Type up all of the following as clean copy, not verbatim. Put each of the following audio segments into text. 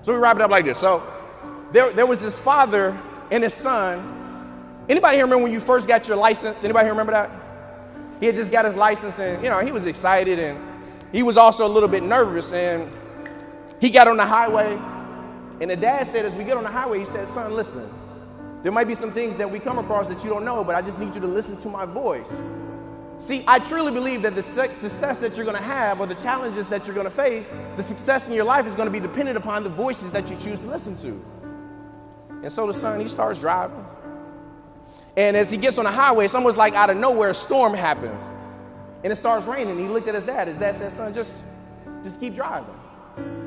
So we wrap it up like this. So there was this father and his son. Anybody here remember when you first got your license? Anybody here remember that? He had just got his license and, he was excited and he was also a little bit nervous. And he got on the highway and the dad said, as we get on the highway, he said, son, listen, there might be some things that we come across that you don't know, but I just need you to listen to my voice. See, I truly believe that the success that you're going to have or the challenges that you're going to face, the success in your life is going to be dependent upon the voices that you choose to listen to. And so the son, he starts driving. And as he gets on the highway, it's almost like out of nowhere, a storm happens. And it starts raining. He looked at his dad. His dad said, son, just keep driving.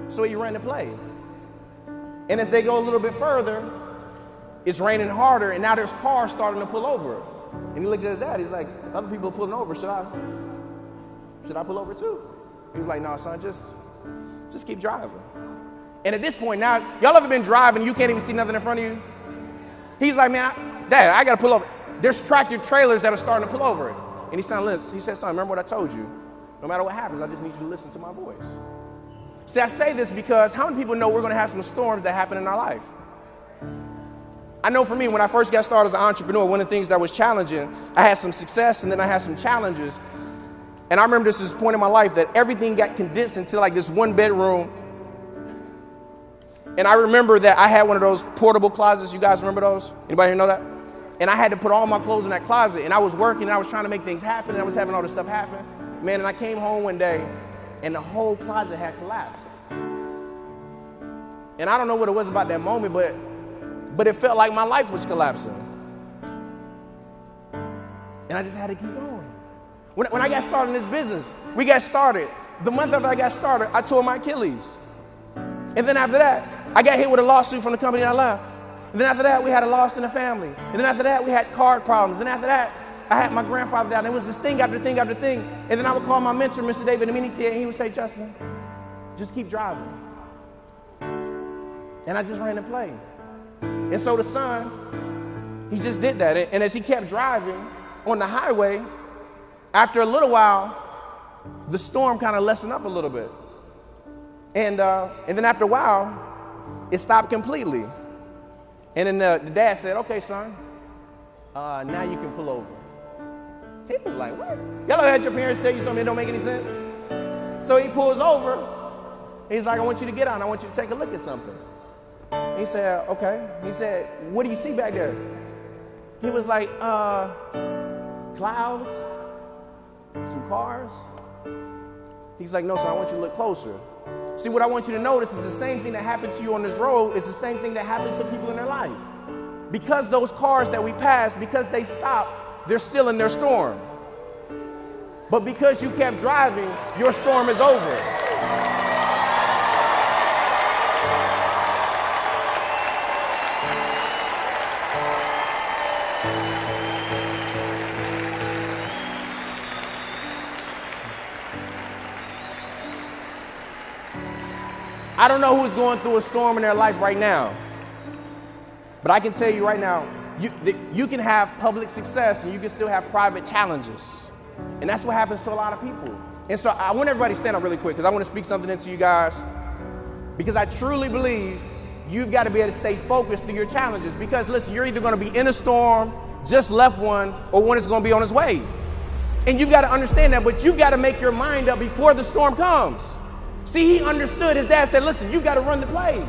So he ran to play. And as they go a little bit further, it's raining harder, and now there's cars starting to pull over. And he looked at his dad. He's like, other people are pulling over. Should I pull over too? He was like, no, son, just keep driving. And at this point now, y'all ever been driving, you can't even see nothing in front of you? He's like, man, Dad, I got to pull over. There's tractor trailers that are starting to pull over. And he said, son, remember what I told you? No matter what happens, I just need you to listen to my voice. See, I say this because how many people know we're going to have some storms that happen in our life? I know for me, when I first got started as an entrepreneur, one of the things that was challenging, I had some success and then I had some challenges. And I remember this point in my life that everything got condensed into like this one bedroom. And I remember that I had one of those portable closets. You guys remember those? Anybody here know that? And I had to put all my clothes in that closet. And I was working and I was trying to make things happen. And I was having all this stuff happen. Man, and I came home one day and the whole closet had collapsed. And I don't know what it was about that moment, but it felt like my life was collapsing. And I just had to keep going. When I got started in this business, we got started. The month after I got started, I tore my Achilles. And then after that, I got hit with a lawsuit from the company I left. And then after that, we had a loss in the family. And then after that, we had card problems. And after that, I had my grandfather down. It was this thing after thing after thing. And then I would call my mentor, Mr. David Aminiti, and he would say, Justin, just keep driving. And I just ran and played. And so the son, he just did that. And as he kept driving on the highway, after a little while, the storm kind of lessened up a little bit. And then after a while, it stopped completely. And then the dad said, okay, son, now you can pull over. He was like, what? Y'all ever had your parents tell you something that don't make any sense? So he pulls over. He's like, I want you to get out. I want you to take a look at something. He said, okay. He said, what do you see back there? He was like, clouds, some cars. He's like, no, son, I want you to look closer. See, what I want you to notice is the same thing that happened to you on this road is the same thing that happens to people in their life. Because those cars that we pass, because they stop, they're still in their storm. But because you kept driving, your storm is over. I don't know who's going through a storm in their life right now, but I can tell you right now, you can have public success and you can still have private challenges. And that's what happens to a lot of people. And so I want everybody to stand up really quick because I want to speak something into you guys, because I truly believe you've got to be able to stay focused through your challenges. Because listen, you're either going to be in a storm, just left one, or one is going to be on its way. And you've got to understand that, but you've got to make your mind up before the storm comes. See, he understood. His dad said, listen, you've got to run the play.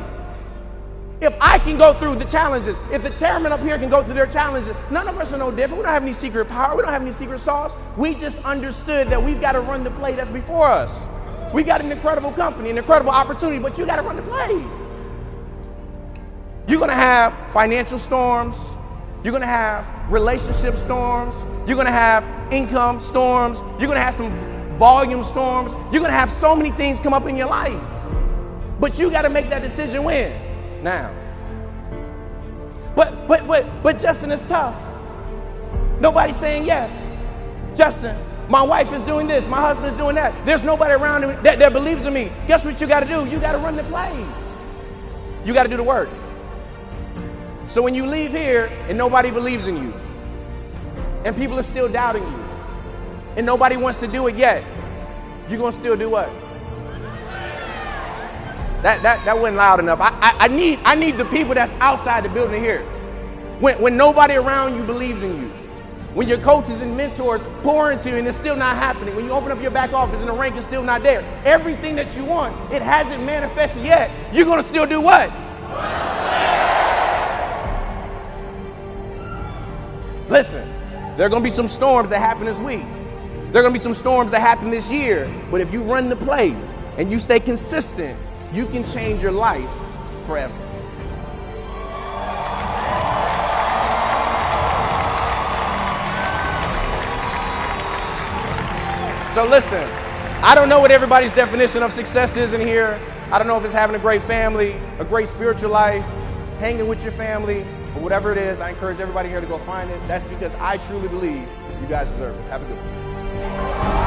If I can go through the challenges, if the chairman up here can go through their challenges, none of us are no different. We don't have any secret power. We don't have any secret sauce. We just understood that we've got to run the play that's before us. We got an incredible company, an incredible opportunity, but you got to run the play. You're going to have financial storms. You're going to have relationship storms. You're going to have income storms. You're going to have some volume storms. You're going to have so many things come up in your life. But you got to make that decision when? Now. But Justin, it's tough. Nobody's saying yes. Justin, my wife is doing this. My husband's doing that. There's nobody around me that believes in me. Guess what you got to do? You got to run the play. You got to do the work. So when you leave here and nobody believes in you, and people are still doubting you, and nobody wants to do it yet, you're going to still do what? That wasn't loud enough. I need the people that's outside the building to hear it. When nobody around you believes in you. When your coaches and mentors pour into you and it's still not happening. When you open up your back office and the rank is still not there. Everything that you want, it hasn't manifested yet. You're going to still do what? Listen, there are going to be some storms that happen this week. There are going to be some storms that happen this year. But if you run the play and you stay consistent, you can change your life forever. So listen, I don't know what everybody's definition of success is in here. I don't know if it's having a great family, a great spiritual life, hanging with your family, or whatever it is. I encourage everybody here to go find it. That's because I truly believe you guys deserve it. Have a good one.